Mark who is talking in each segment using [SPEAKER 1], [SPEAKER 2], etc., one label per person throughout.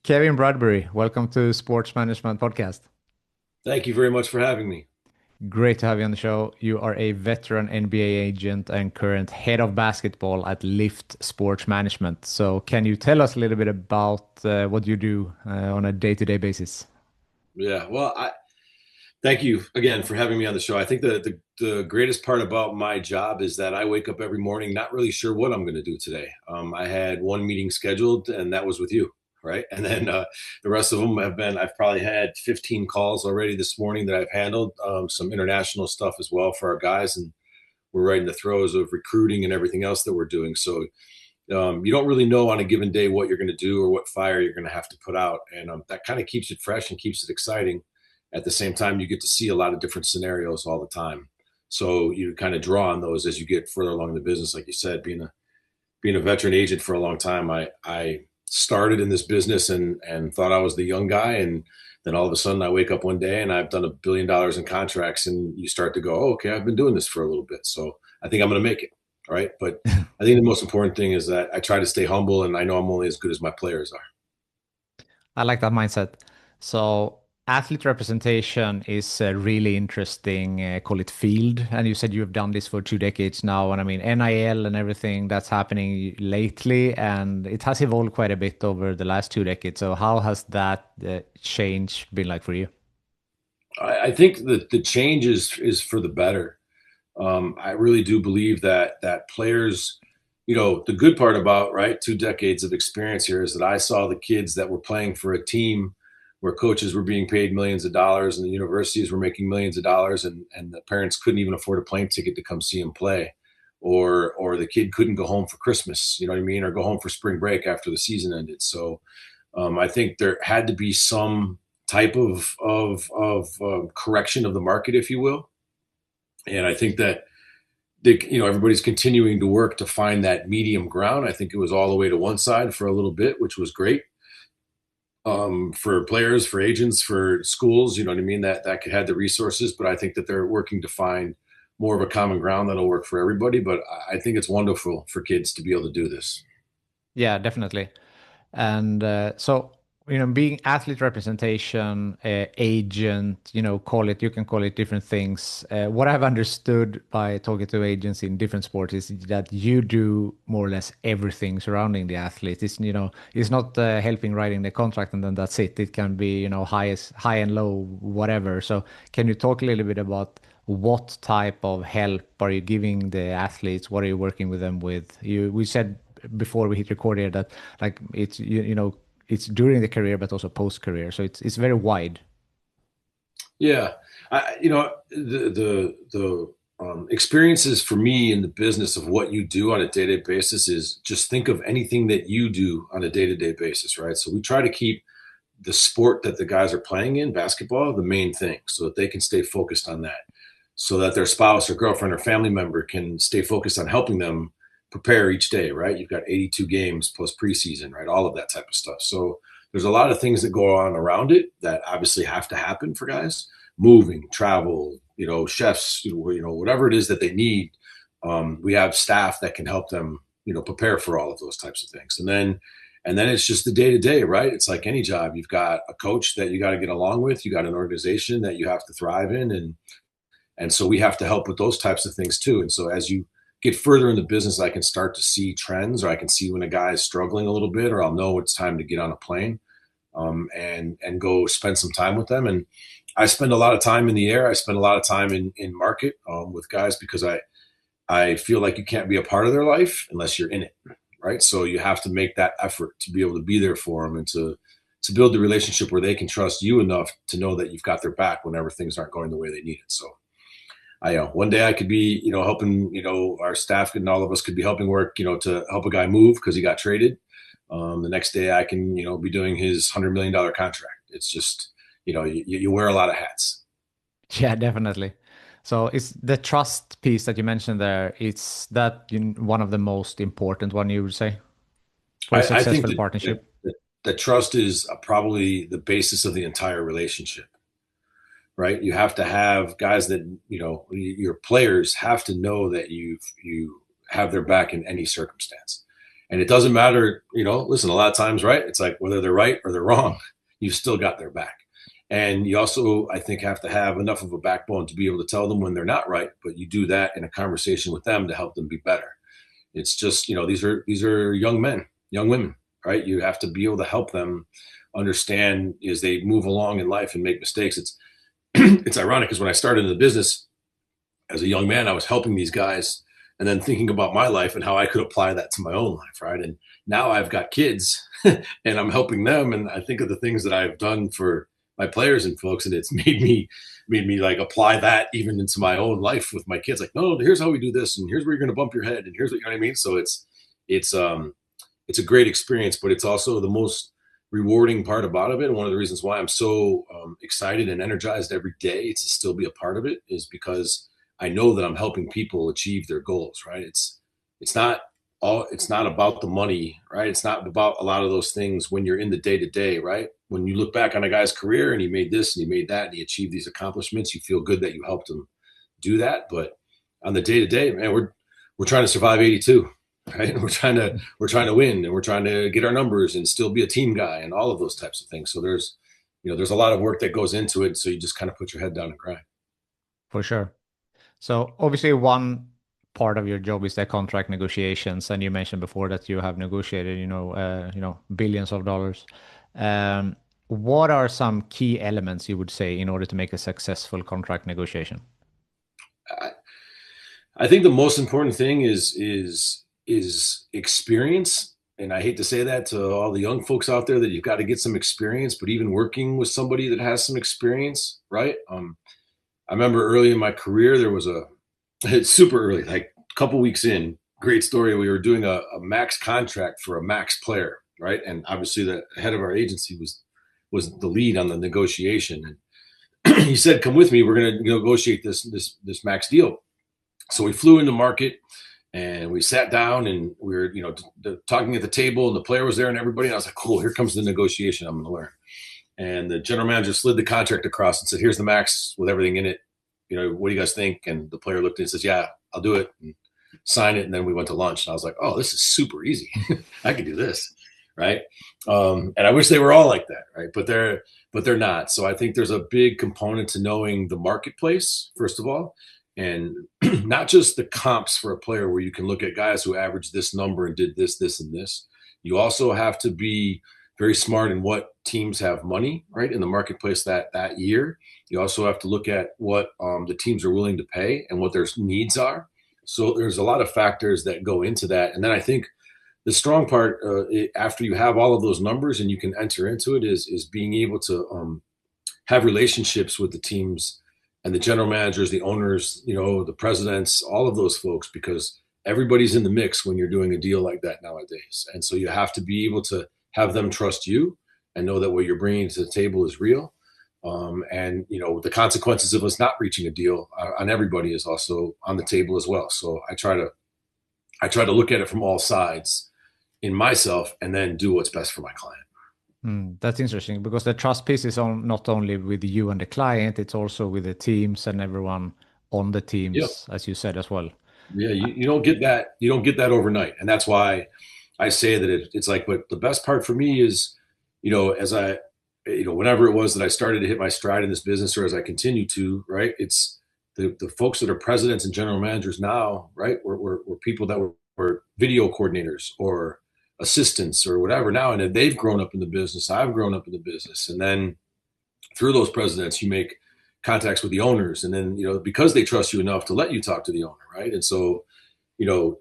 [SPEAKER 1] Kevin Bradbury, welcome to Sports Management Podcast.
[SPEAKER 2] Thank you very much for having me.
[SPEAKER 1] Great to have you on the show. You are a veteran NBA agent and current head of basketball at Lyft Sports Management. So, can you tell us a little bit about what you do on a day-to-day basis?
[SPEAKER 2] Yeah, well, I thank you again for having me on the show. I think the greatest part about my job is that I wake up every morning not really sure what I'm going to do today. I had one meeting scheduled, and that was with you, right? And then the rest of them have been. I've probably had 15 calls already this morning that I've handled. Some international stuff as well for our guys, and we're right in the throes of recruiting and everything else that we're doing. So you don't really know on a given day what you're going to do or what fire you're going to have to put out. And that kind of keeps it fresh and keeps it exciting. At the same time, you get to see a lot of different scenarios all the time. So you kind of draw on those as you get further along in the business. Like you said, being a veteran agent for a long time, I started in this business and thought I was the young guy. And then all of a sudden I wake up one day and I've done $1 billion in contracts, and you start to go, oh, okay, I've been doing this for a little bit. So I think I'm going to make it. All right. But I think the most important thing is that I try to stay humble, and I know I'm only as good as my players are.
[SPEAKER 1] I like that mindset. So, athlete representation is a really interesting, call it field. And you said you have done this for 2 decades now. And I mean, NIL and everything that's happening lately, and it has evolved quite a bit over the last 2 decades. So, how has that change been like for you?
[SPEAKER 2] I think that the change is for the better. I really do believe that players, the good part about right 2 decades of experience here is that I saw the kids that were playing for a team where coaches were being paid millions of dollars and the universities were making millions of dollars, and the parents couldn't even afford a plane ticket to come see him play, or the kid couldn't go home for Christmas, you know what I mean, or go home for spring break after the season ended. So I think there had to be some type of correction of the market, if you will, and I think that everybody's continuing to work to find that medium ground. I think it was all the way to one side for a little bit, which was great for players, for agents, for schools. You know what I mean? That could had the resources, but I think that they're working to find more of a common ground that'll work for everybody. But I think it's wonderful for kids to be able to do this.
[SPEAKER 1] Yeah, definitely. And being athlete representation, agent, you can call it different things. What I've understood by talking to agents in different sports is that you do more or less everything surrounding the athlete. It's not helping writing the contract and then that's it. It can be, high and low, whatever. So can you talk a little bit about what type of help are you giving the athletes? What are you working with them with? We said before we hit record here that like it's during the career but also post career, so it's very wide.
[SPEAKER 2] Yeah, the experiences for me in the business of what you do on a day-to-day basis is just think of anything that you do on a day-to-day basis, right? So we try to keep the sport that the guys are playing in, basketball, the main thing, so that they can stay focused on that, so that their spouse or girlfriend or family member can stay focused on helping them prepare each day, right? You've got 82 games plus preseason, right? All of that type of stuff. So there's a lot of things that go on around it that obviously have to happen for guys, moving, travel, chefs, whatever it is that they need. We have staff that can help them, prepare for all of those types of things. And then it's just the day to day, right? It's like any job. You've got a coach that you got to get along with. You got an organization that you have to thrive in, and so we have to help with those types of things too. And so as you get further in the business, I can start to see trends, or I can see when a guy is struggling a little bit, or I'll know it's time to get on a plane, and go spend some time with them. And I spend a lot of time in the air. I spend a lot of time in market with guys, because I feel like you can't be a part of their life unless you're in it, right? So you have to make that effort to be able to be there for them, and to build the relationship where they can trust you enough to know that you've got their back whenever things aren't going the way they need it. So one day I could be, helping, our staff and all of us could be helping work, to help a guy move because he got traded. The next day I can, be doing his $100 million contract. It's just, you wear a lot of hats.
[SPEAKER 1] Yeah, definitely. So it's the trust piece that you mentioned there, it's that one of the most important one, you would say, for a
[SPEAKER 2] I think
[SPEAKER 1] successful
[SPEAKER 2] that, that,
[SPEAKER 1] partnership.
[SPEAKER 2] that, that trust is probably the basis of the entire relationship, right? You have to have guys that, your players have to know that you have their back in any circumstance. And it doesn't matter, listen, a lot of times, right? It's like whether they're right or they're wrong, you've still got their back. And you also, I think, have to have enough of a backbone to be able to tell them when they're not right, but you do that in a conversation with them to help them be better. It's just, these are young men, young women, right? You have to be able to help them understand as they move along in life and make mistakes. It's it's ironic because when I started in the business as a young man, I was helping these guys and then thinking about my life and how I could apply that to my own life, right? And now I've got kids and I'm helping them, and I think of the things that I've done for my players and folks, and it's made me like apply that even into my own life with my kids. Like, no, here's how we do this, and here's where you're going to bump your head, and here's what, you know what I mean. So it's a great experience, but it's also the most rewarding part about it. And one of the reasons why I'm so excited and energized every day to still be a part of it is because I know that I'm helping people achieve their goals. Right? It's not it's not about the money, right? It's not about a lot of those things when you're in the day to day, right? When you look back on a guy's career and he made this and he made that and he achieved these accomplishments, you feel good that you helped him do that. But on the day to day, man, we're trying to survive 82, right? We're trying to win, and we're trying to get our numbers and still be a team guy and all of those types of things. So there's a lot of work that goes into it. So you just kind of put your head down and grind.
[SPEAKER 1] For sure. So obviously one part of your job is the contract negotiations, and you mentioned before that you have negotiated, billions of dollars. What are some key elements you would say in order to make a successful contract negotiation?
[SPEAKER 2] I think the most important thing is experience. And I hate to say that to all the young folks out there that you've got to get some experience, but even working with somebody that has some experience, right? I remember early in my career, it's super early, like a couple weeks in, great story. We were doing a max contract for a max player, right? And obviously the head of our agency was the lead on the negotiation. And he said, come with me, we're going to negotiate this max deal. So we flew into market and we sat down and we were, talking at the table, and the player was there and everybody. And I was like, cool, here comes the negotiation. I'm going to learn. And the general manager slid the contract across and said, here's the max with everything in it. What do you guys think? And the player looked at it and says, yeah, I'll do it, and sign it. And then we went to lunch, and I was like, oh, this is super easy. I can do this. Right. And I wish they were all like that. Right. But they're not. So I think there's a big component to knowing the marketplace, first of all, and not just the comps for a player where you can look at guys who averaged this number and did this, this, and this. You also have to be very smart in what teams have money, right, in the marketplace that year. You also have to look at what the teams are willing to pay and what their needs are. So there's a lot of factors that go into that. And then I think the strong part, after you have all of those numbers and you can enter into it, is being able to have relationships with the teams and the general managers, the owners, the presidents, all of those folks, because everybody's in the mix when you're doing a deal like that nowadays. And so you have to be able to have them trust you and know that what you're bringing to the table is real. And the consequences of us not reaching a deal on everybody is also on the table as well. So I try to look at it from all sides in myself and then do what's best for my client.
[SPEAKER 1] That's interesting, because the trust piece is not only with you and the client, it's also with the teams and everyone on the teams,
[SPEAKER 2] Yep.
[SPEAKER 1] as you said as well.
[SPEAKER 2] Yeah, you don't get that. You don't get that overnight, and that's why I say that it's like. But the best part for me is, as I, whenever it was that I started to hit my stride in this business, or as I continue to, right? It's the folks that are presidents and general managers now, right? Were people that were video coordinators or assistants or whatever now, and they've grown up in the business. I've grown up in the business, and then through those presidents, you make contacts with the owners, and then because they trust you enough to let you talk to the owner, right? And so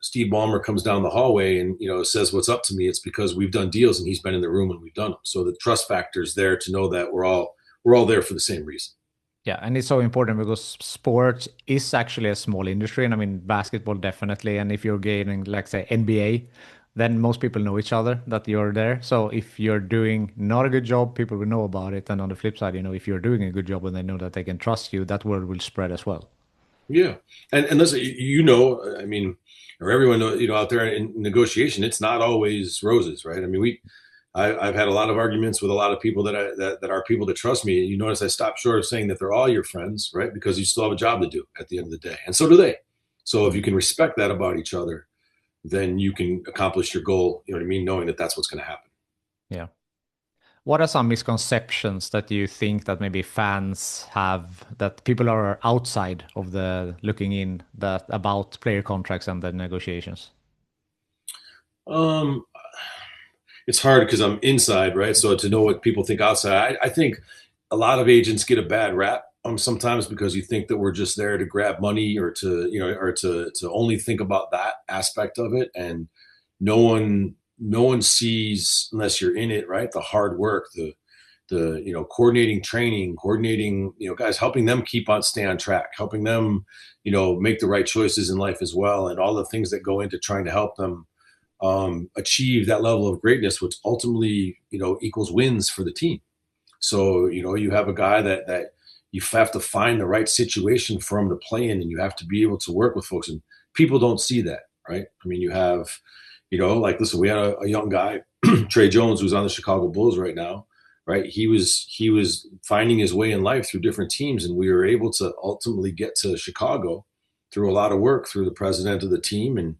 [SPEAKER 2] Steve Ballmer comes down the hallway and says what's up to me. It's because we've done deals and he's been in the room when we've done them. So the trust factor is there to know that we're all there for the same reason.
[SPEAKER 1] Yeah, and it's so important because sports is actually a small industry, and I mean basketball definitely. And if you're gaining, like say NBA, then most people know each other that you're there. So if you're doing not a good job, people will know about it. And on the flip side, if you're doing a good job and they know that they can trust you, that word will spread as well.
[SPEAKER 2] Yeah, and listen, I mean, or everyone knows, out there in negotiation, it's not always roses, right? I mean, I've had a lot of arguments with a lot of people that are people that trust me. You notice I stopped short of saying that they're all your friends, right? Because you still have a job to do at the end of the day, and so do they. So if you can respect that about each other, then you can accomplish your goal. You know what I mean? Knowing that that's what's going to happen.
[SPEAKER 1] Yeah. What are some misconceptions that you think that maybe fans have that people are outside of the looking in that about player contracts and the negotiations?
[SPEAKER 2] Um, it's hard because I'm inside, right? So to know what people think outside, I think a lot of agents get a bad rap sometimes because you think that we're just there to grab money or to, you know, or to only think about that aspect of it. And no one sees unless you're in it, right? The hard work, the coordinating training, coordinating, guys, helping them stay on track, helping them, make the right choices in life as well, and all the things that go into trying to help them achieve that level of greatness, which ultimately, equals wins for the team. So, you have a guy that you have to find the right situation for him to play in, and you have to be able to work with folks. And people don't see that, right? I mean, you have, listen, we had a young guy, Trey Jones, who's on the Chicago Bulls right now, right? He was finding his way in life through different teams, and we were able to ultimately get to Chicago through a lot of work through the president of the team, and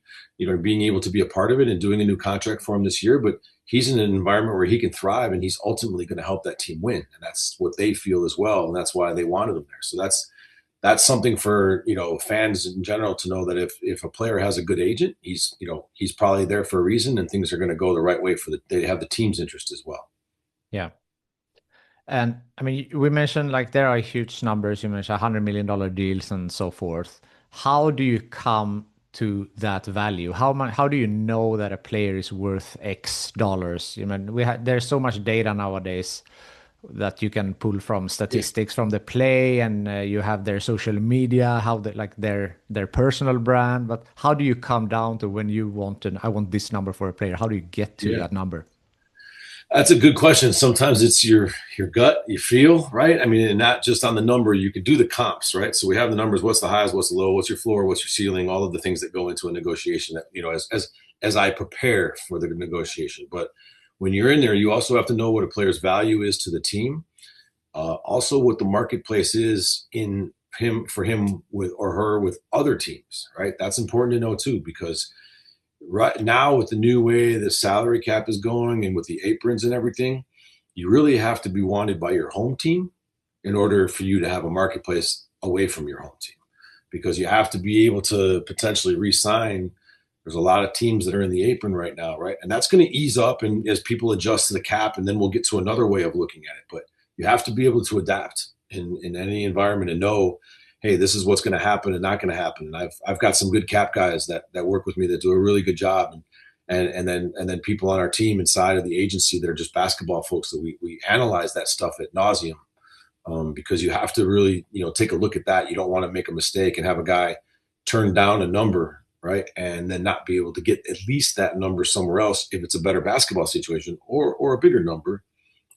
[SPEAKER 2] being able to be a part of it and doing a new contract for him this year. But he's in an environment where he can thrive, and he's ultimately going to help that team win, and that's what they feel as well, and that's why they wanted him there. So that's something for fans in general to know, that if a player has a good agent, he's probably there for a reason, and things are going to go the right way they have the team's interest as well.
[SPEAKER 1] Yeah. And I mean, we mentioned like there are huge numbers. You mentioned $100 million deals and so forth. How do you come to that value? How do you know that a player is worth X dollars? You mean there's so much data nowadays that you can pull from
[SPEAKER 2] Yeah.
[SPEAKER 1] statistics from the play, and you have their social media, how they, like their personal brand. But how do you come down to when you I want this number for a player? How do you get to
[SPEAKER 2] Yeah.
[SPEAKER 1] that number?
[SPEAKER 2] That's a good question. Sometimes it's your gut, you feel, right? I mean, and not just on the number, you could do the comps, right? So we have the numbers, what's the highs, what's the low, what's your floor, what's your ceiling, all of the things that go into a negotiation that, as I prepare for the negotiation. But when you're in there, you also have to know what a player's value is to the team. Also what the marketplace is for him with or her with other teams, right? That's important to know too, because right now with the new way the salary cap is going and with the aprons and everything, you really have to be wanted by your home team in order for you to have a marketplace away from your home team, because you have to be able to potentially re-sign. There's a lot of teams that are in the apron right now, right? And that's going to ease up and as people adjust to the cap, and then we'll get to another way of looking at it. But you have to be able to adapt in any environment and know, hey, this is what's going to happen and not going to happen. And I've got some good cap guys that work with me that do a really good job, and then people on our team inside of the agency that are just basketball folks that we analyze that stuff at nauseum, because you have to really take a look at that. You don't want to make a mistake and have a guy turn down a number, right, and then not be able to get at least that number somewhere else if it's a better basketball situation, or a bigger number,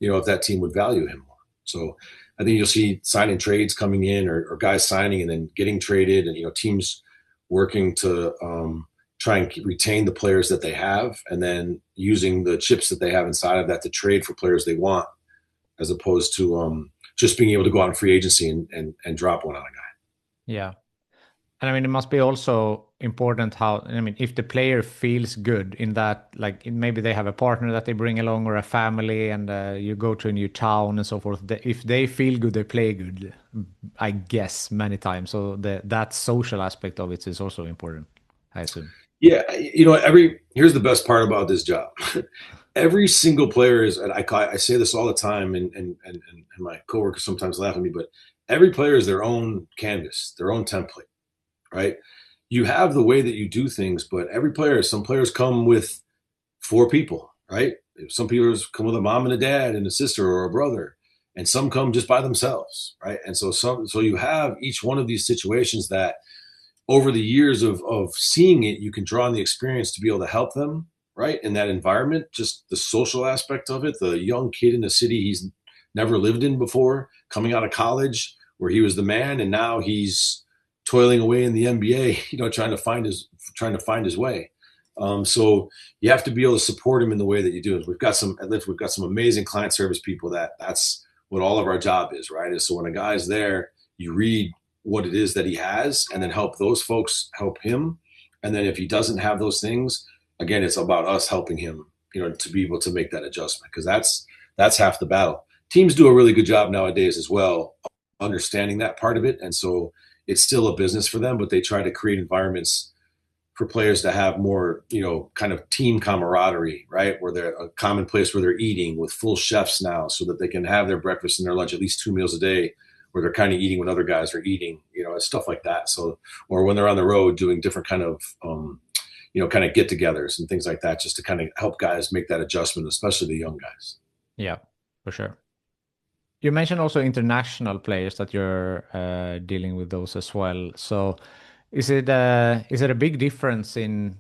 [SPEAKER 2] if that team would value him more. So I think you'll see signing trades coming in, or guys signing and then getting traded, and teams working to try and retain the players that they have, and then using the chips that they have inside of that to trade for players they want, as opposed to just being able to go out in free agency and drop one on a guy.
[SPEAKER 1] Yeah. And I mean, it must be also important how, I mean, if the player feels good in that, like maybe they have a partner that they bring along or a family, and you go to a new town and so forth. If they feel good, they play good, I guess, many times. So that social aspect of it is also important, I assume.
[SPEAKER 2] Yeah, here's the best part about this job. Every single player is, and I say this all the time, and my coworkers sometimes laugh at me, but every player is their own canvas, their own template, right? You have the way that you do things, but some players come with four people, right? Some people come with a mom and a dad and a sister or a brother, and some come just by themselves, right? And so you have each one of these situations that over the years of seeing it, you can draw on the experience to be able to help them, right? In that environment, just the social aspect of it, the young kid in a city he's never lived in before, coming out of college where he was the man, and now he's toiling away in the NBA, trying to find his way. So you have to be able to support him in the way that you do. At Lyft, we've got some amazing client service people that's what all of our job is, right? Is so when a guy's there, you read what it is that he has, and then help those folks help him, And then if he doesn't have those things, again, it's about us helping him, to be able to make that adjustment, because that's half the battle. Teams do a really good job nowadays as well, understanding that part of it. And so it's still a business for them, but they try to create environments for players to have more, kind of team camaraderie, right? Where they're a common place where they're eating with full chefs now, so that they can have their breakfast and their lunch at least 2 meals a day, where they're kind of eating when other guys are eating, stuff like that. So, or when they're on the road doing different kind of, kind of get-togethers and things like that, just to kind of help guys make that adjustment, especially the young guys.
[SPEAKER 1] Yeah, for sure. You mentioned also international players that you're dealing with those as well. So is it a big difference in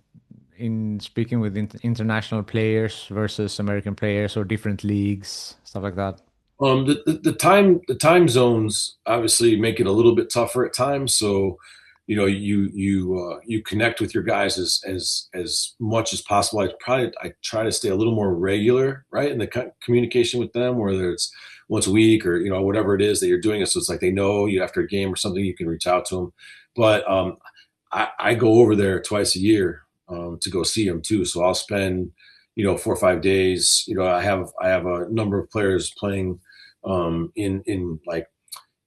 [SPEAKER 1] speaking with international players versus American players, or different leagues, stuff like that?
[SPEAKER 2] The time zones obviously make it a little bit tougher at times. So, you connect with your guys as much as possible. I try to stay a little more regular, right, in the communication with them, whether it's once a week or whatever it is that you're doing it. So it's like they know you after a game or something, you can reach out to them. But I go over there twice a year to go see them too. So I'll spend 4 or 5 days. I have a number of players playing in like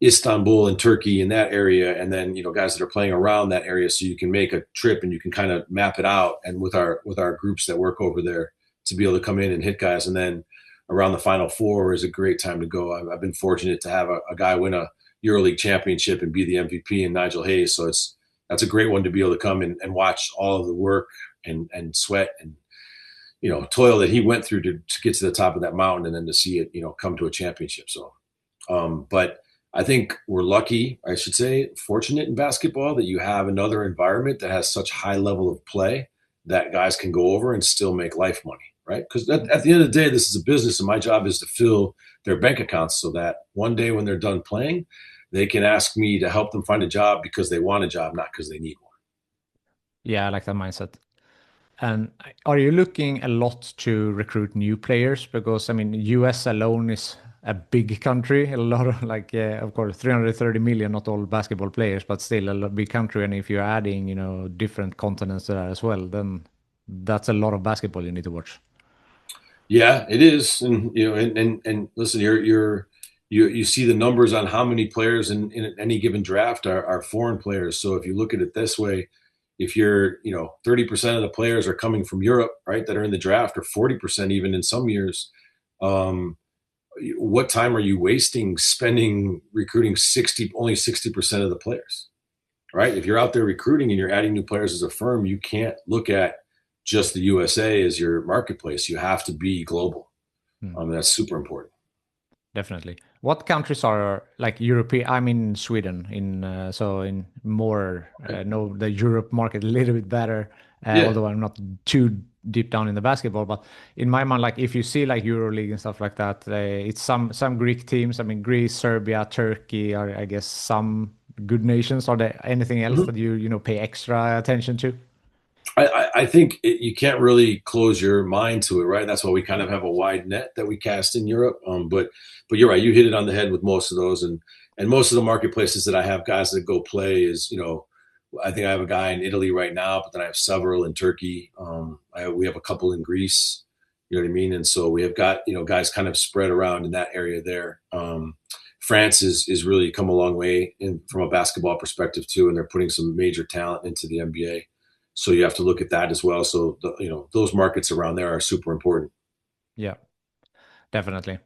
[SPEAKER 2] Istanbul and Turkey, in that area, and then guys that are playing around that area. So you can make a trip and you can kind of map it out, and with our groups that work over there, to be able to come in and hit guys. And then around the Final Four is a great time to go. I've been fortunate to have a guy win a EuroLeague championship and be the MVP, in Nigel Hayes. So that's a great one to be able to come and watch all of the work and sweat and toil that he went through to get to the top of that mountain, and then to see it come to a championship. So but I think we're lucky, I should say, fortunate in basketball, that you have another environment that has such high level of play that guys can go over and still make life money, right? Because at the end of the day, this is a business, and my job is to fill their bank accounts, so that one day when they're done playing, they can ask me to help them find a job because they want a job, not because they need one.
[SPEAKER 1] Yeah, I like that mindset. And are you looking a lot to recruit new players? Because I mean, US alone is a big country, a lot of like, yeah, of course, 330 million, not all basketball players, but still a big country. And if you're adding, different continents to that as well, then that's a lot of basketball you need to watch.
[SPEAKER 2] Yeah, it is. And and listen, you see the numbers on how many players in any given draft are foreign players. So if you look at it this way, if you're 30% of the players are coming from Europe, right, that are in the draft, or 40% even in some years, what time are you wasting spending recruiting only 60% of the players, right? If you're out there recruiting and you're adding new players as a firm, you can't look at just the USA as your marketplace. You have to be global. That's super important.
[SPEAKER 1] Definitely. What countries are like European? I'm in Sweden, so in more know the Europe market a little bit better.
[SPEAKER 2] Yeah.
[SPEAKER 1] Although I'm not too deep down in the basketball, but in my mind, like if you see like EuroLeague and stuff like that, it's some Greek teams. I mean, Greece, Serbia, Turkey are, I guess, some good nations. Are there anything else
[SPEAKER 2] Mhm.
[SPEAKER 1] that you pay extra attention to?
[SPEAKER 2] I think you can't really close your mind to it, right? That's why we kind of have a wide net that we cast in Europe. But you're right. You hit it on the head with most of those, and most of the marketplaces that I have guys that go play is, I think I have a guy in Italy right now, but then I have several in Turkey. We have a couple in Greece. You know what I mean? And so we have got guys kind of spread around in that area there. France is really come a long way from a basketball perspective too, and they're putting some major talent into the NBA. So you have to look at that as well. So those markets around there are super important.
[SPEAKER 1] Yeah, definitely.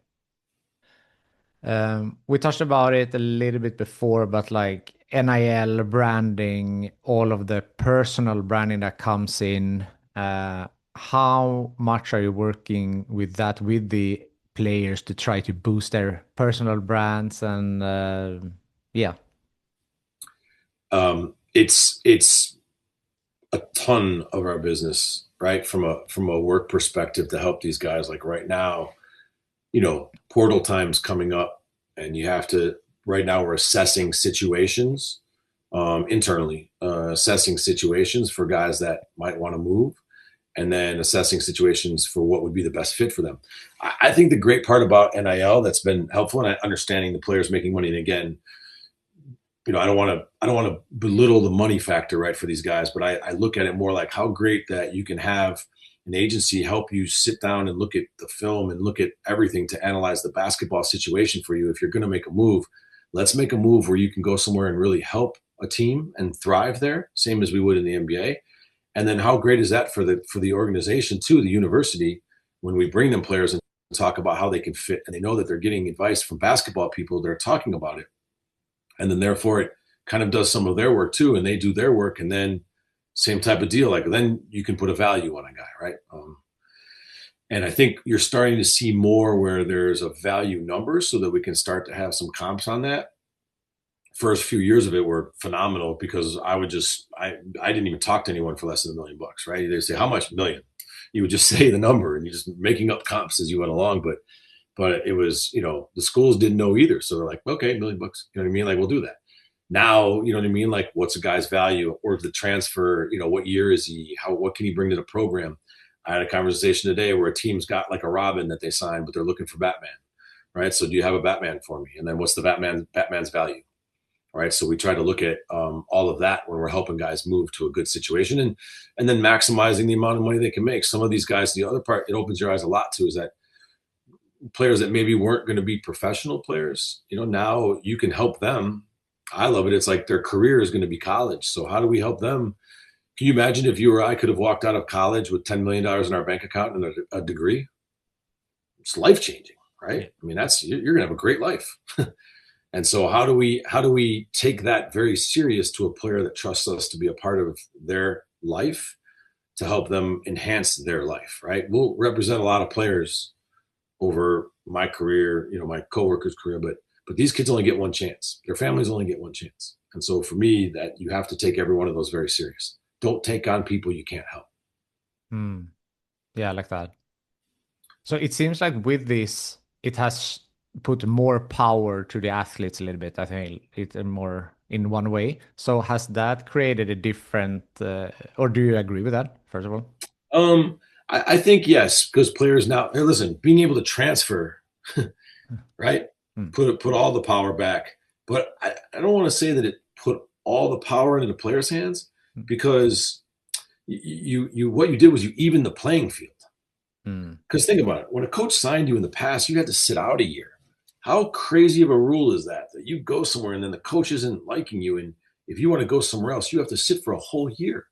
[SPEAKER 1] We touched about it a little bit before, but like NIL branding, all of the personal branding that comes in, how much are you working with that with the players to try to boost their personal brands? And yeah,
[SPEAKER 2] It's a ton of our business, right? From a work perspective, to help these guys. Like right now, portal time's coming up, and you have to. Right now, we're assessing situations internally, assessing situations for guys that might want to move, and then assessing situations for what would be the best fit for them. I think the great part about NIL that's been helpful, and understanding the players making money, and again, I don't want to belittle the money factor, right, for these guys, but I look at it more like how great that you can have an agency help you sit down and look at the film and look at everything to analyze the basketball situation for you. If you're going to make a move, let's make a move where you can go somewhere and really help a team and thrive there, same as we would in the NBA. And then how great is that for the organization too, the university, when we bring them players and talk about how they can fit, and they know that they're getting advice from basketball people, they're talking about it, and then therefore it kind of does some of their work too, and they do their work, and then same type of deal. Like then you can put a value on a guy, right? And I think you're starting to see more where there's a value number, so that we can start to have some comps on that. First few years of it were phenomenal because I didn't even talk to anyone for less than $1 million, right? They say how much? $1 million. You would just say the number, and you're just making up comps as you went along. But it was, the schools didn't know either, so they're like, okay, $1 million, you know what I mean? Like, we'll do that. Now, you know what I mean? Like, what's a guy's value, or the transfer? What year is he? What can he bring to the program? I had a conversation today where a team's got like a Robin that they signed, but they're looking for Batman, right? So do you have a Batman for me? And then what's the Batman's value? Right. So we try to look at all of that when we're helping guys move to a good situation, and then maximizing the amount of money they can make. Some of these guys, the other part it opens your eyes a lot to is that players that maybe weren't going to be professional players, now you can help them. I love it. It's like their career is going to be college. So how do we help them? Can you imagine if you or I could have walked out of college with $10 million in our bank account and a degree? It's life changing, right? I mean, you're going to have a great life. And so how do we take that very serious to a player that trusts us to be a part of their life, to help them enhance their life, right? We'll represent a lot of players over my career, my coworkers' career, but these kids only get one chance. Their families only get one chance. And so for me, that you have to take every one of those very serious. Don't take on people you can't help.
[SPEAKER 1] Yeah, I like that. So it seems like with this, it has put more power to the athletes a little bit. I think it's more in one way. So has that created a different, or do you agree with that, first of all?
[SPEAKER 2] I think yes, because players now, hey, listen, being able to transfer, right? Put all the power back. But I don't want to say that it put all the power into the players' hands, because you what you did was you evened the playing field. Because think about it, when a coach signed you in the past, you had to sit out a year. How crazy of a rule is that you go somewhere and then the coach isn't liking you, and if you want to go somewhere else, you have to sit for a whole year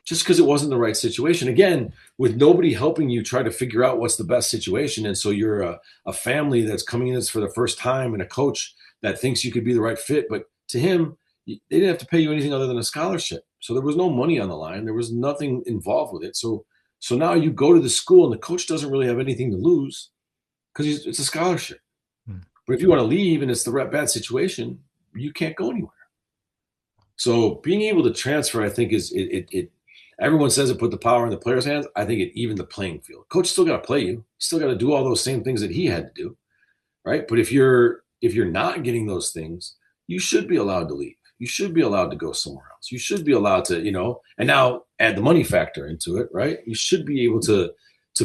[SPEAKER 2] just because it wasn't the right situation. Again, with nobody helping you try to figure out what's the best situation. And so you're a family that's coming in this for the first time, and a coach that thinks you could be the right fit. But to him, they didn't have to pay you anything other than a scholarship. So there was no money on the line. There was nothing involved with it. So now you go to the school and the coach doesn't really have anything to lose because it's a scholarship. But if you want to leave and it's the bad situation, you can't go anywhere. So being able to transfer, I think, is it. Everyone says it put the power in the player's hands. I think it evened the playing field. Coach still got to play you. Still got to do all those same things that he had to do, right? But if you're not getting those things, you should be allowed to leave. You should be allowed to go somewhere else. You should be allowed to, and now add the money factor into it, right? You should be able to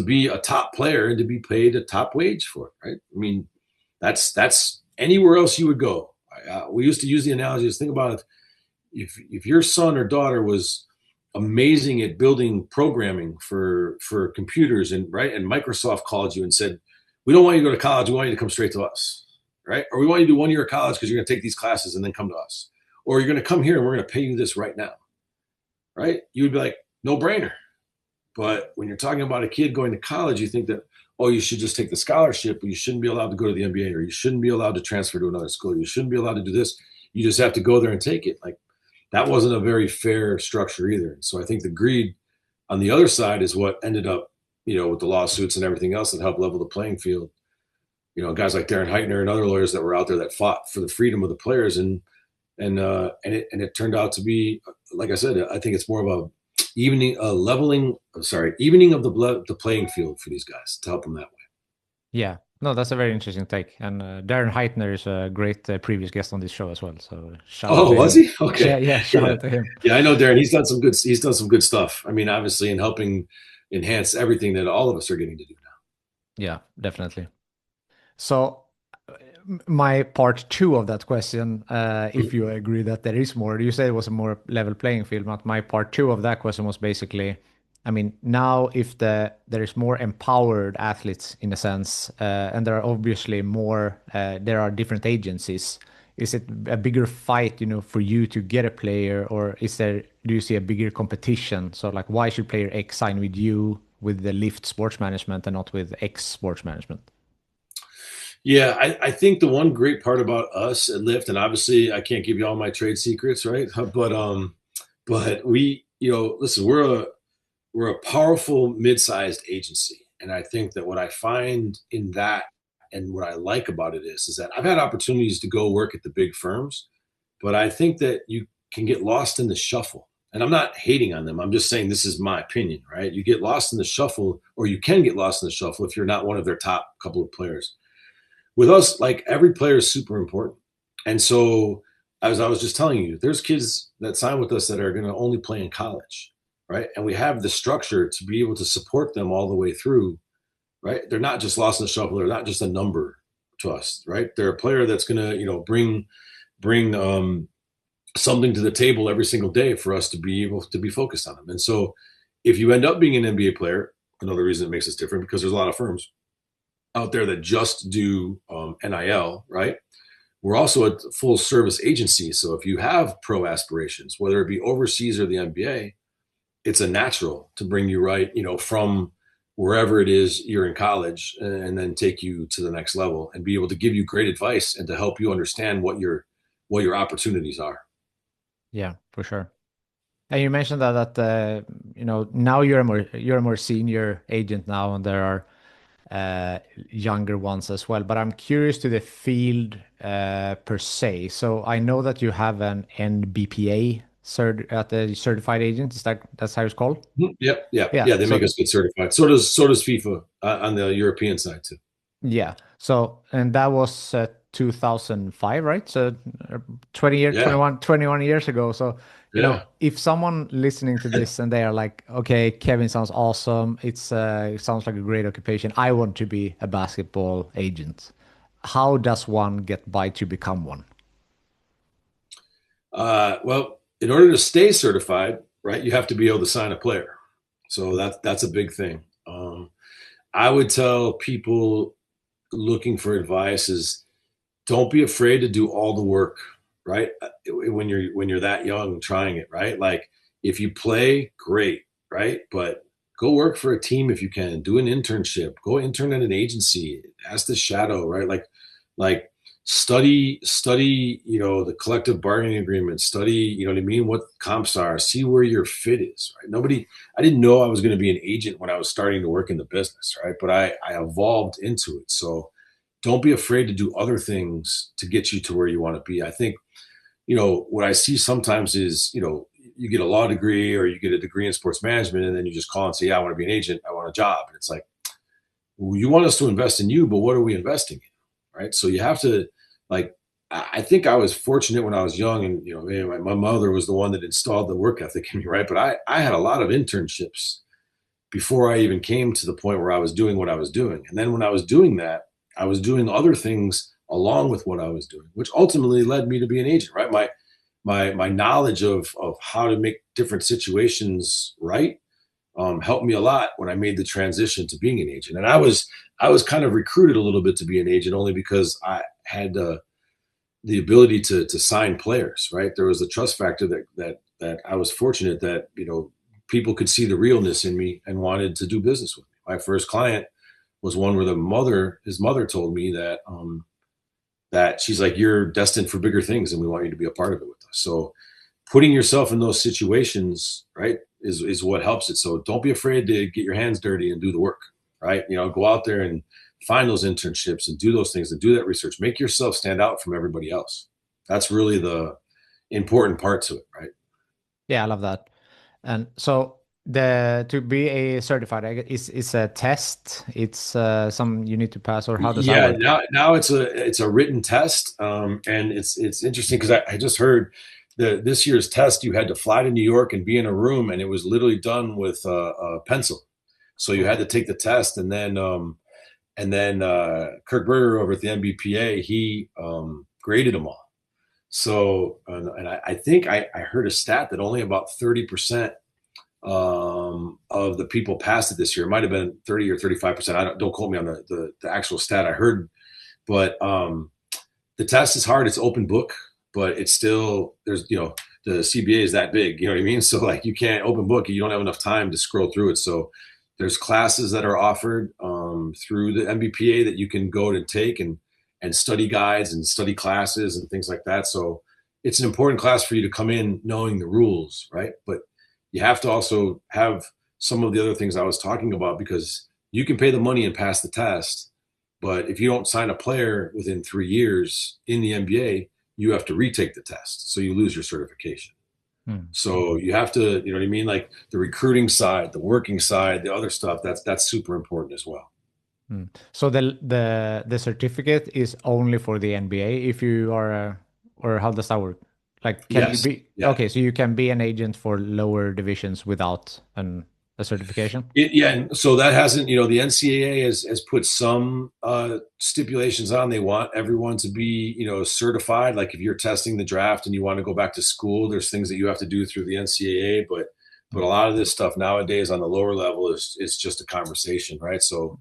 [SPEAKER 2] be a top player and to be paid a top wage for it, right? I mean, that's anywhere else you would go. We used to use the analogy, think about it. If your son or daughter was amazing at building programming for computers, and Microsoft called you and said, we don't want you to go to college, we want you to come straight to us, right? Or we want you to do 1 year of college because you're going to take these classes and then come to us. Or you're going to come here and we're going to pay you this right now, right? You would be like, no brainer. But when you're talking about a kid going to college, you think that, oh, you should just take the scholarship, but you shouldn't be allowed to go to the NBA, or you shouldn't be allowed to transfer to another school. You shouldn't be allowed to do this. You just have to go there and take it. Like, that wasn't a very fair structure either. So I think the greed on the other side is what ended up, with the lawsuits and everything else that helped level the playing field. Guys like Darren Heitner and other lawyers that were out there that fought for the freedom of the players, and it turned out to be, like I said, I think it's more of a evening of the playing field for these guys to help them that way.
[SPEAKER 1] Yeah, no, that's a very interesting take. And Darren Heitner is a great previous guest on this show as well. So shout out to
[SPEAKER 2] was
[SPEAKER 1] him.
[SPEAKER 2] he? Okay.
[SPEAKER 1] Yeah, shout out to him.
[SPEAKER 2] Yeah, I know Darren. He's done some good stuff. I mean, obviously, in helping enhance everything that all of us are getting to do now.
[SPEAKER 1] Yeah, definitely. So my part two of that question, if you agree that there is more, you said it was a more level playing field, but my part two of that question was basically, I mean, now if there is more empowered athletes in a sense, and there are obviously more, there are different agencies. Is it a bigger fight, for you to get a player, or do you see a bigger competition? So like, why should player X sign with you with the Lyft Sports Management and not with X Sports Management?
[SPEAKER 2] Yeah, I think the one great part about us at Lyft, and obviously I can't give you all my trade secrets, right? But we, listen, we're a powerful mid-sized agency, and I think that what I find in that and what I like about it is that I've had opportunities to go work at the big firms, but I think that you can get lost in the shuffle. And I'm not hating on them. I'm just saying this is my opinion, right? You get lost in the shuffle, or you can get lost in the shuffle if you're not one of their top couple of players. With us, like every player is super important. And so, as I was just telling you, there's kids that sign with us that are going to only play in college, right? And we have the structure to be able to support them all the way through, right? They're not just lost in the shuffle. They're not just a number to us, right? They're a player that's going to, bring something to the table every single day for us to be able to be focused on them. And so, if you end up being an NBA player, another reason it makes us different because there's a lot of firms out there that just do NIL, right? We're also a full service agency. So if you have pro aspirations, whether it be overseas or the NBA, it's a natural to bring you right, from wherever it is you're in college and then take you to the next level and be able to give you great advice and to help you understand what your opportunities are.
[SPEAKER 1] Yeah, for sure. And you mentioned that now you're a more senior agent now, and there are younger ones as well. But I'm curious to the field per se. So I know that you have an NBPA at the certified agent. That's how it's called?
[SPEAKER 2] Mhm. Yep, yeah,
[SPEAKER 1] Yeah.
[SPEAKER 2] yeah. They make
[SPEAKER 1] So
[SPEAKER 2] us get certified. So does FIFA on the European side too.
[SPEAKER 1] yeah. So and that was 2005, right? So 20 years,
[SPEAKER 2] Yeah,
[SPEAKER 1] 21 years ago. So,
[SPEAKER 2] yeah.
[SPEAKER 1] if someone listening to this and they are like, okay, Kevin sounds awesome. It sounds like a great occupation. I want to be a basketball agent. How does one get by to become one?
[SPEAKER 2] Well, in order to stay certified, right, you have to be able to sign a player. So that's a big thing. I would tell people looking for advice is don't be afraid to do all the work, right? When you're that young trying it, right? Like if you play, great, right? But go work for a team if you can. Do an internship. Go intern at an agency. Ask the shadow, right? Like study, the collective bargaining agreement. Study, you know what I mean? What comps are. See where your fit is, right? I didn't know I was going to be an agent when I was starting to work in the business, right? But I evolved into it. So don't be afraid to do other things to get you to where you want to be. I think, what I see sometimes is, you get a law degree or you get a degree in sports management and then you just call and say, yeah, I want to be an agent. I want a job. And it's like, well, you want us to invest in you, but what are we investing in? Right. So you have to like, I think I was fortunate when I was young and, my mother was the one that installed the work ethic in me. Right. But I had a lot of internships before I even came to the point where I was doing what I was doing. And then when I was doing that, I was doing other things along with what I was doing, which ultimately led me to be an agent, right? My knowledge of how to make different situations right helped me a lot when I made the transition to being an agent. And I was kind of recruited a little bit to be an agent only because I had the ability to sign players, right? There was a trust factor that I was fortunate that people could see the realness in me and wanted to do business with me. My first client was one where his mother told me that she's like, you're destined for bigger things and we want you to be a part of it with us. So putting yourself in those situations, right, is what helps it. So don't be afraid to get your hands dirty and do the work, right? Go out there and find those internships and do those things and do that research. Make yourself stand out from everybody else. That's really the important part to it, right?
[SPEAKER 1] Yeah, I love that. And so the to be a certified, is a test. It's some you need to pass, or how does that
[SPEAKER 2] Yeah,
[SPEAKER 1] work?
[SPEAKER 2] now it's a written test, and it's interesting because I just heard this year's test you had to fly to New York and be in a room, and it was literally done with a pencil. So you had to take the test, and then And then Kirk Berger over at the NBPA, he graded them all. So, and I think I heard a stat that only about 30% of the people passed it this year. It might have been 30 or 35%. Don't quote me on the actual stat I heard, but the test is hard. It's open book, but it's still, there's, the CBA is that big, you know what I mean? So like you can't open book, you don't have enough time to scroll through it. So there's classes that are offered through the MBPA that you can go to take and study guides and study classes and things like that. So it's an important class for you to come in knowing the rules, right? But you have to also have some of the other things I was talking about, because you can pay the money and pass the test, but if you don't sign a player within 3 years in the NBA, you have to retake the test. So you lose your certification.
[SPEAKER 1] Hmm.
[SPEAKER 2] So you have to, you know what I mean? Like the recruiting side, the working side, the other stuff, that's super important as well.
[SPEAKER 1] Hmm. So the certificate is only for the NBA if you are or how does that work? Like, can you
[SPEAKER 2] Yes.
[SPEAKER 1] be
[SPEAKER 2] Yeah.
[SPEAKER 1] okay? So you can be an agent for lower divisions without a certification?
[SPEAKER 2] Yeah, and so that hasn't, the NCAA has put some stipulations on. They want everyone to be, certified. Like if you're testing the draft and you want to go back to school, there's things that you have to do through the NCAA. But a lot of this stuff nowadays on the lower level is just a conversation, right? So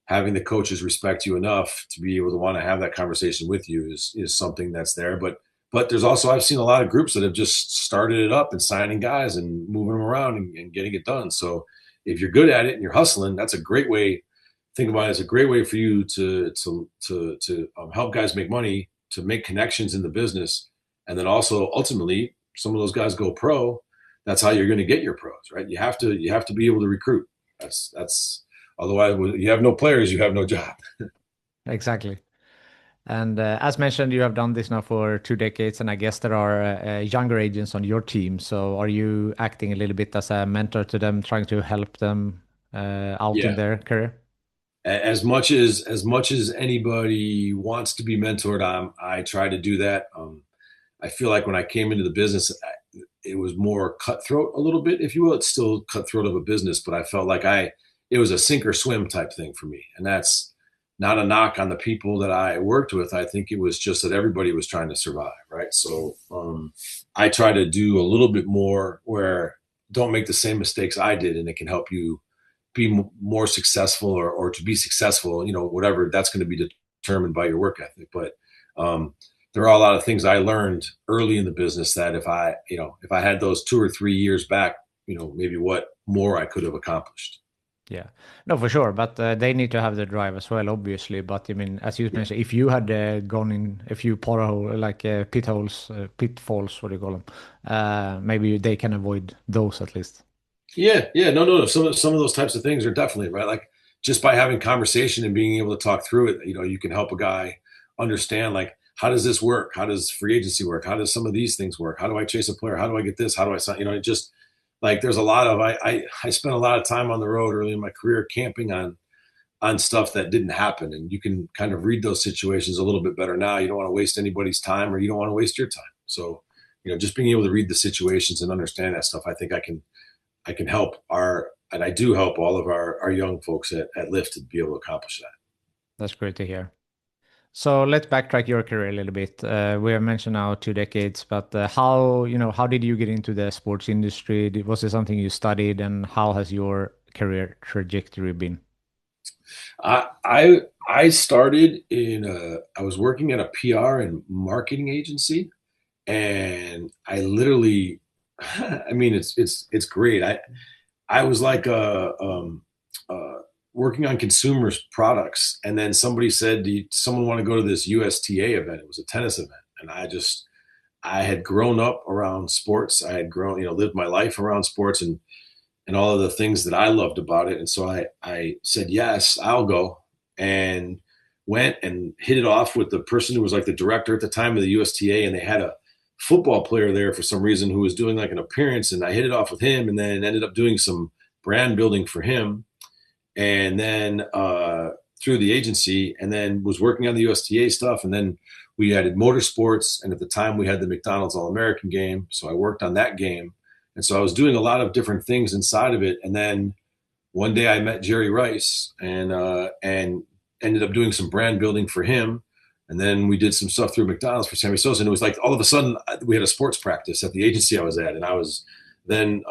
[SPEAKER 2] having the coaches respect you enough to be able to want to have that conversation with you is something that's there. But there's also, I've seen a lot of groups that have just started it up and signing guys and moving them around and getting it done. So if you're good at it and you're hustling, that's a great way. Think about it as a great way for you to help guys make money, to make connections in the business, and then also ultimately some of those guys go pro. That's how you're going to get your pros, right? You have to be able to recruit. That's otherwise, when you have no players, you have no job.
[SPEAKER 1] Exactly. And as mentioned, you have done this now for 2 decades, and I guess there are younger agents on your team. So are you acting a little bit as a mentor to them, trying to help them out in
[SPEAKER 2] Yeah.
[SPEAKER 1] their career?
[SPEAKER 2] As much as anybody wants to be mentored, I try to do that. I feel like when I came into the business, it was more cutthroat a little bit, if you will. It's still cutthroat of a business, but I felt like it was a sink or swim type thing for me. And that's not a knock on the people that I worked with. I think it was just that everybody was trying to survive, right? So I try to do a little bit more where don't make the same mistakes I did, and it can help you be more successful or to be successful, whatever that's going to be determined by your work ethic. But um, there are a lot of things I learned early in the business that if I had those 2 or 3 years back, maybe what more I could have accomplished.
[SPEAKER 1] Yeah, no, for sure. But they need to have the drive as well, obviously. But I mean, as you
[SPEAKER 2] Yeah.
[SPEAKER 1] mentioned, if you had gone in a few pothole, like pit holes, pitfalls, what do you call them? Maybe they can avoid those at least.
[SPEAKER 2] Yeah, yeah, no, no, no. Some of those types of things are definitely right. Like just by having conversation and being able to talk through it, you can help a guy understand like how does this work? How does free agency work? How does some of these things work? How do I chase a player? How do I get this? How do I sign? It just like there's a lot of I spent a lot of time on the road early in my career camping on stuff that didn't happen, and you can kind of read those situations a little bit better now. You don't want to waste anybody's time, or you don't want to waste your time. So just being able to read the situations and understand that stuff, I think I can help and I do help all of our young folks at Lyft to be able to accomplish that.
[SPEAKER 1] That's great to hear. So let's backtrack your career a little bit. We have mentioned now 2 decades, but how did you get into the sports industry? Was it something you studied, and how has your career trajectory been?
[SPEAKER 2] I started I was working at a PR and marketing agency, and I literally, I mean, it's great. I was like working on consumers products, and then somebody said, someone want to go to this USTA event? It was a tennis event, and I had grown up around sports. I had grown, lived my life around sports and all of the things that I loved about it. And so I said, yes, I'll go, and went and hit it off with the person who was like the director at the time of the USTA. And they had a football player there for some reason who was doing like an appearance. And I hit it off with him, and then ended up doing some brand building for him. And then through the agency, and then was working on the USTA stuff. And then we added motorsports. And at the time we had the McDonald's All-American game. So I worked on that game. And so I was doing a lot of different things inside of it. And then one day I met Jerry Rice, and ended up doing some brand building for him. And then we did some stuff through McDonald's for Sammy Sosa. And it was like all of a sudden we had a sports practice at the agency I was at. And I was then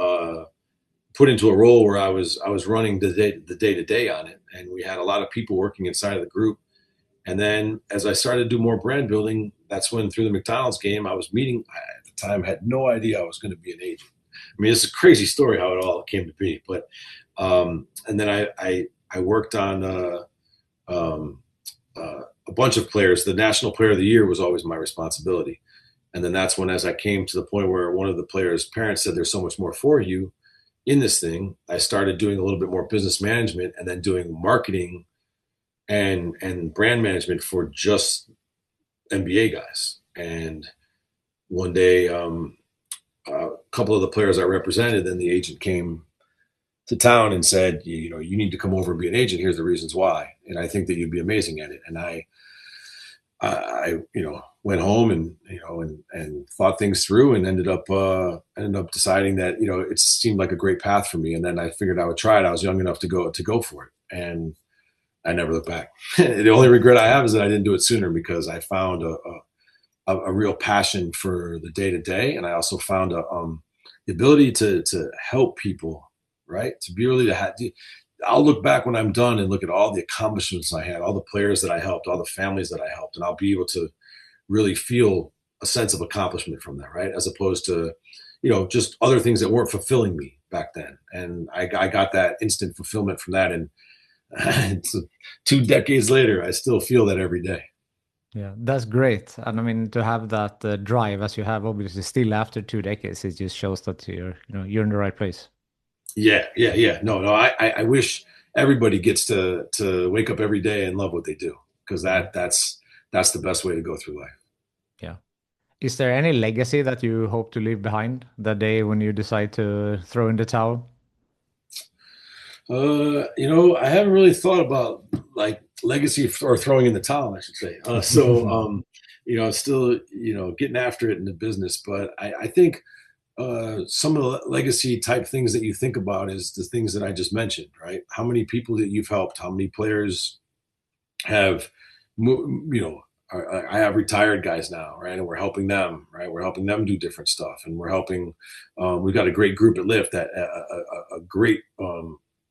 [SPEAKER 2] put into a role where I was running the day to day on it. And we had a lot of people working inside of the group. And then as I started to do more brand building, that's when through the McDonald's game, I was meeting, at the time, had no idea I was going to be an agent. I mean, it's a crazy story how it all came to be. But, and then I worked on a bunch of players. The National Player of the Year was always my responsibility. And then that's when, as I came to the point where one of the players' parents said, there's so much more for you in this thing, I started doing a little bit more business management and then doing marketing and brand management for just NBA guys. And one day, a couple of the players I represented, then the agent came to town and said, you need to come over and be an agent. Here's the reasons why. And I think that you'd be amazing at it. And I went home and thought things through and ended up deciding that, it seemed like a great path for me. And then I figured I would try it. I was young enough to go for it. And I never looked back. The only regret I have is that I didn't do it sooner, because I found a real passion for the day to day. And I also found the ability to help people, right? To be really I'll look back when I'm done and look at all the accomplishments I had, all the players that I helped, all the families that I helped, and I'll be able to really feel a sense of accomplishment from that, right? As opposed to, just other things that weren't fulfilling me back then. And I got that instant fulfillment from that. And it's 2 decades later, I still feel that every day.
[SPEAKER 1] Yeah, that's great. And I mean, to have that drive as you have, obviously, still after 2 decades, it just shows that you're in the right place.
[SPEAKER 2] Yeah. No. I wish everybody gets to wake up every day and love what they do, because that's the best way to go through life.
[SPEAKER 1] Yeah. Is there any legacy that you hope to leave behind the day when you decide to throw in the towel?
[SPEAKER 2] I haven't really thought about like legacy or throwing in the towel, I should say. Still, getting after it in the business. But I think some of the legacy type things that you think about is the things that I just mentioned, right? How many people that you've helped, how many players have, I have retired guys now, right? And we're helping them, right? We're helping them do different stuff. And we're helping, we've got a great group at Lyft, that a great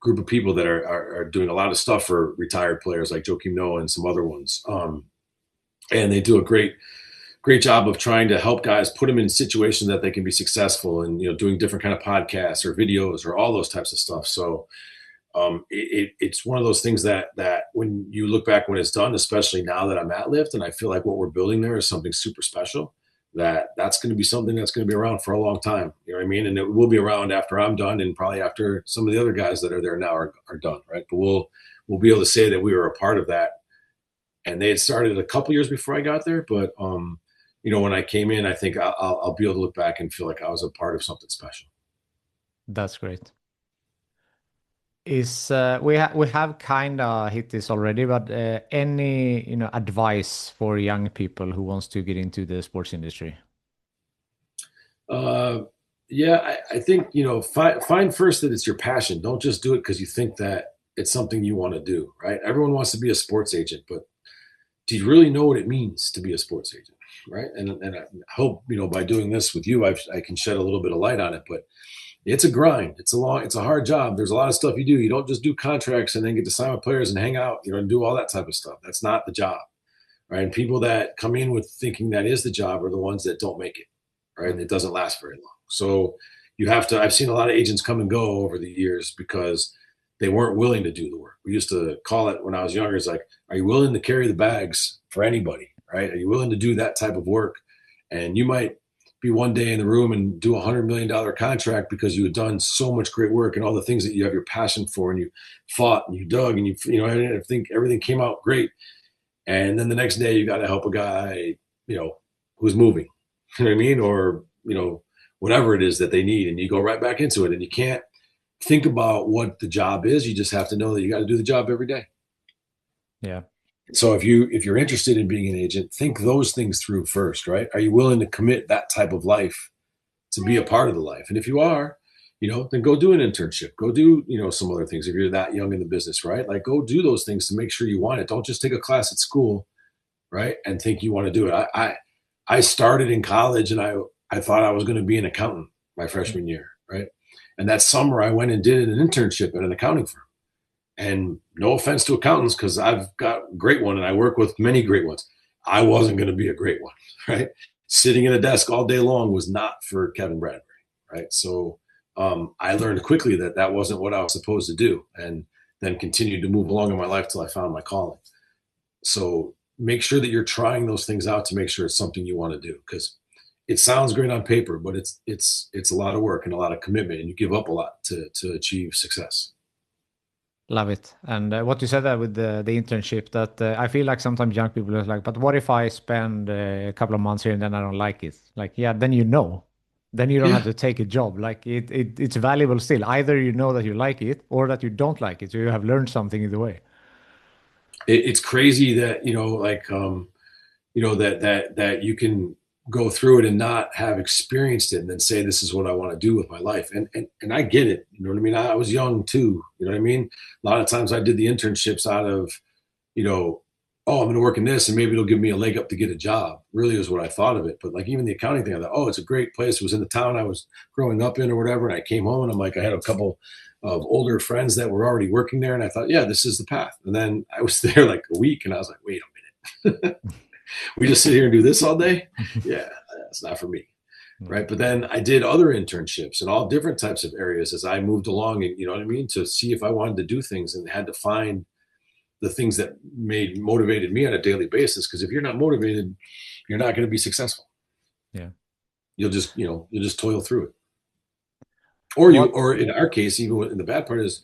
[SPEAKER 2] group of people that are doing a lot of stuff for retired players like Joakim Noah and some other ones. And they do a great job of trying to help guys, put them in situations that they can be successful, and, doing different kind of podcasts or videos or all those types of stuff. So it's one of those things that when you look back when it's done, especially now that I'm at Lyft, and I feel like what we're building there is something super special, that's going to be something that's going to be around for a long time. You know what I mean? And it will be around after I'm done, and probably after some of the other guys that are there now are done, right? But we'll be able to say that we were a part of that. And they had started a couple years before I got there, but when I came in, I think I'll be able to look back and feel like I was a part of something special.
[SPEAKER 1] That's great. We have kind of hit this already, but any advice for young people who wants to get into the sports industry?
[SPEAKER 2] Yeah, I think find first that it's your passion. Don't just do it because you think that it's something you want to do, right? Everyone wants to be a sports agent, but do you really know what it means to be a sports agent, right? And I hope by doing this with you, I can shed a little bit of light on it, but it's a grind. It's a hard job. There's a lot of stuff you do. You don't just do contracts and then get to sign with players and hang out, and do all that type of stuff. That's not the job, right? And people that come in with thinking that is the job are the ones that don't make it, right? And it doesn't last very long. So I've seen a lot of agents come and go over the years because they weren't willing to do the work. We used to call it when I was younger, it's like, are you willing to carry the bags for anybody, right? Are you willing to do that type of work? And you might be one day in the room and do $100 million contract because you had done so much great work and all the things that you have your passion for, and you fought and you dug and I think everything came out great. And then the next day you got to help a guy, who's moving, you know what I mean? Or, whatever it is that they need, and you go right back into it, and you can't think about what the job is. You just have to know that you got to do the job every day.
[SPEAKER 1] Yeah.
[SPEAKER 2] So if you're interested in being an agent, think those things through first, right? Are you willing to commit that type of life to be a part of the life? And if you are, then go do an internship, go do, some other things. If you're that young in the business, right? Like go do those things to make sure you want it. Don't just take a class at school, right? And think you want to do it. I started in college and I thought I was going to be an accountant my freshman year, right? And that summer I went and did an internship at an accounting firm. And no offense to accountants, because I've got a great one and I work with many great ones. I wasn't going to be a great one, right? Sitting at a desk all day long was not for Kevin Bradbury, right? So I learned quickly that that wasn't what I was supposed to do, and then continued to move along in my life till I found my calling. So make sure that you're trying those things out to make sure it's something you want to do, because it sounds great on paper, but it's a lot of work and a lot of commitment, and you give up a lot to achieve success.
[SPEAKER 1] Love it. And what you said there with the internship, that I feel like sometimes young people are like, but what if I spend a couple of months here and then I don't like it? Like, yeah, then you know. Then you don't have
[SPEAKER 2] Yeah,
[SPEAKER 1] to take a job. Like it's valuable still. Either you know that you like it or that you don't like it. So you have learned something either way.
[SPEAKER 2] it's crazy that like that you can go through it and not have experienced it and then say this is what I want to do with my life. And I get it. You know what I mean? I was young too. You know what I mean? A lot of times I did the internships out of, you know, oh, I'm going to work in this and maybe it'll give me a leg up to get a job. Really is what I thought of it. But like even the accounting thing, I thought, oh, it's a great place. It was in the town I was growing up in or whatever. And I came home and I'm like, I had a couple of older friends that were already working there. And I thought, yeah, this is the path. And then I was there like a week and I was like, wait a minute. We just sit here and do this all day? Yeah, that's not for me.
[SPEAKER 1] Mm.
[SPEAKER 2] Right. But then I did other internships in all different types of areas as I moved along, and you know what I mean, to see if I wanted to do things, and had to find the things that motivated me on a daily basis. Because if you're not motivated, you're not going to be successful.
[SPEAKER 1] Yeah.
[SPEAKER 2] You'll just toil through it.
[SPEAKER 1] What?
[SPEAKER 2] Or in our case, even in the bad part is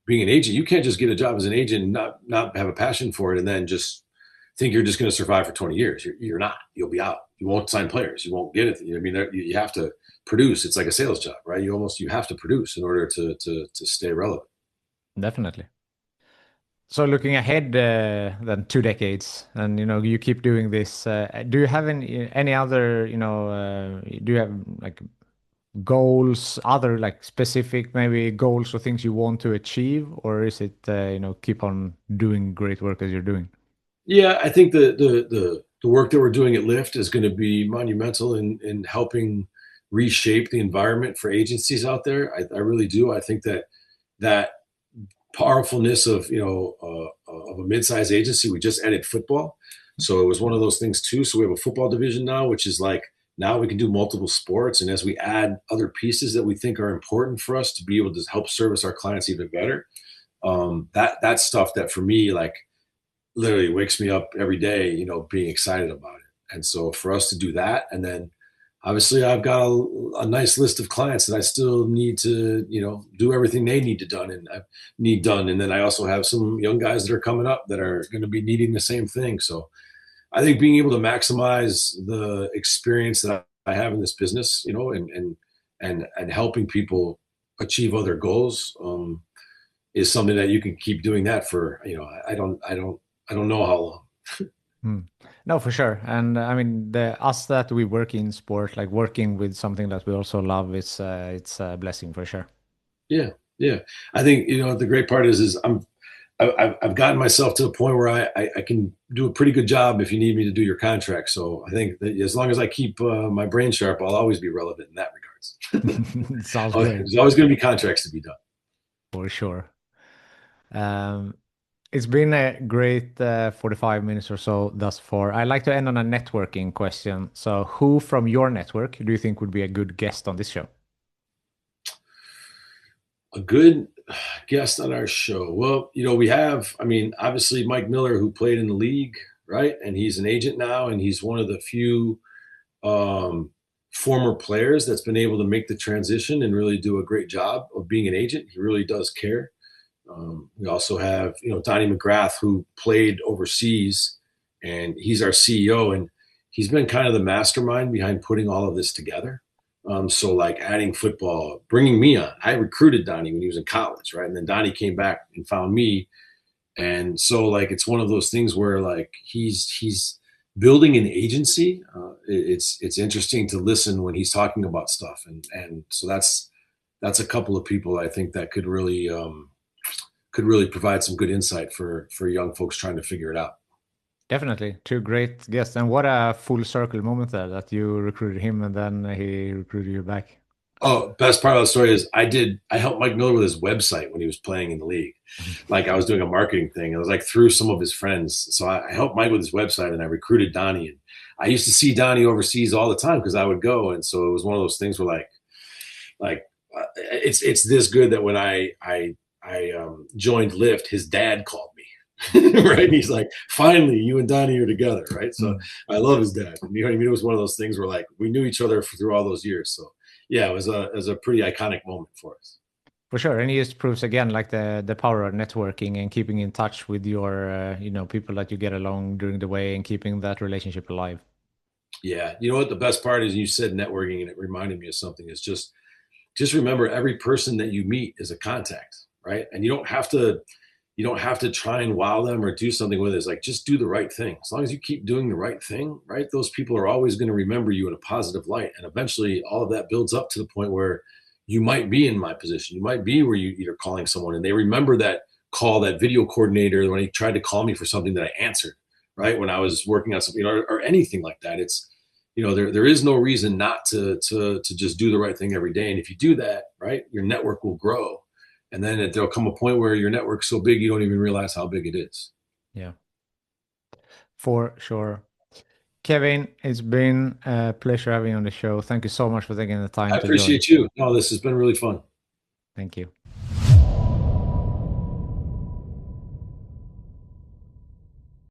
[SPEAKER 2] being an agent, you can't just get a job as an agent and not have a passion for it and then just think you're just going to survive for 20 years. You're not. You'll be out. You won't sign players. You won't get it. I mean, you have to produce. It's like a sales job, right? You have to produce in order to stay relevant.
[SPEAKER 1] Definitely. So looking ahead, then 2 decades, and you keep doing this. Do you have any other, do you have like goals, other like specific maybe goals or things you want to achieve, or is it keep on doing great work as you're doing?
[SPEAKER 2] Yeah, I think the work that we're doing at Lyft is going to be monumental in helping reshape the environment for agencies out there. I really do. I think that powerfulness of of a mid-sized agency. We just added football, so it was one of those things too. So we have a football division now, which is like now we can do multiple sports, and as we add other pieces that we think are important for us to be able to help service our clients even better, that's stuff that for me like literally wakes me up every day, being excited about it. And so for us to do that, and then obviously I've got a nice list of clients that I still need to, do everything they need to done and I need done. And then I also have some young guys that are coming up that are going to be needing the same thing. So I think being able to maximize the experience that I have in this business, and helping people achieve other goals, is something that you can keep doing that for, I don't know how long.
[SPEAKER 1] Hmm. No, for sure. And I mean, the us that we work in sport, like working with something that we also love, it's a blessing for sure.
[SPEAKER 2] Yeah, yeah. I think the great part is I've gotten myself to the point where I can do a pretty good job if you need me to do your contract. So I think that as long as I keep my brain sharp, I'll always be relevant in that regards.
[SPEAKER 1] Sounds great.
[SPEAKER 2] There's always going to be contracts to be done.
[SPEAKER 1] For sure. Um, it's been a great 45 minutes or so thus far. I like to end on a networking question. So, who from your network do you think would be a good guest on this show?
[SPEAKER 2] A good guest on our show. Well, we have, I mean, obviously Mike Miller, who played in the league, right? And he's an agent now, and he's one of the few um, former players that's been able to make the transition and really do a great job of being an agent. He really does care. We also have, Donnie McGrath, who played overseas, and he's our CEO, and he's been kind of the mastermind behind putting all of this together. So like adding football, bringing me on. I recruited Donnie when he was in college, right? And then Donnie came back and found me. And so like it's one of those things where like he's building an agency. It's interesting to listen when he's talking about stuff, and so that's a couple of people I think that could really provide some good insight for young folks trying to figure it out.
[SPEAKER 1] Definitely. Two great guests. And what a full circle moment there that you recruited him and then he recruited you back.
[SPEAKER 2] Oh, best part of the story is I helped Mike Miller with his website when he was playing in the league. Like I was doing a marketing thing. It was like through some of his friends. So I helped Mike with his website and I recruited Donnie. And I used to see Donnie overseas all the time because I would go. And so it was one of those things where it's this good that when I joined Lyft, his dad called me. Right. And he's like, finally, you and Donnie are together. Right. So I love his dad. You know what I mean? It was one of those things where like we knew each other through all those years. So yeah, it was a pretty iconic moment for us.
[SPEAKER 1] For sure. And it just proves again like the power of networking and keeping in touch with your people that you get along during the way and keeping that relationship alive.
[SPEAKER 2] Yeah. You know what? The best part is you said networking and it reminded me of something. It's just remember every person that you meet is a contact, right? And you don't have to try and wow them or do something with it. It's like just do the right thing. As long as you keep doing the right thing, right? Those people are always going to remember you in a positive light. And eventually all of that builds up to the point where you might be in my position. You might be where you're calling someone and they remember that call, that video coordinator when he tried to call me for something that I answered, right? When I was working on something or anything like that. It's, there is no reason not to just do the right thing every day. And if you do that, right, your network will grow. And then there'll come a point where your network's so big you don't even realize how big it is.
[SPEAKER 1] Yeah, for sure. Kevin, it's been a pleasure having you on the show. Thank you so much for taking the time
[SPEAKER 2] I
[SPEAKER 1] to join.
[SPEAKER 2] appreciate you. No, this has been really fun.
[SPEAKER 1] Thank you.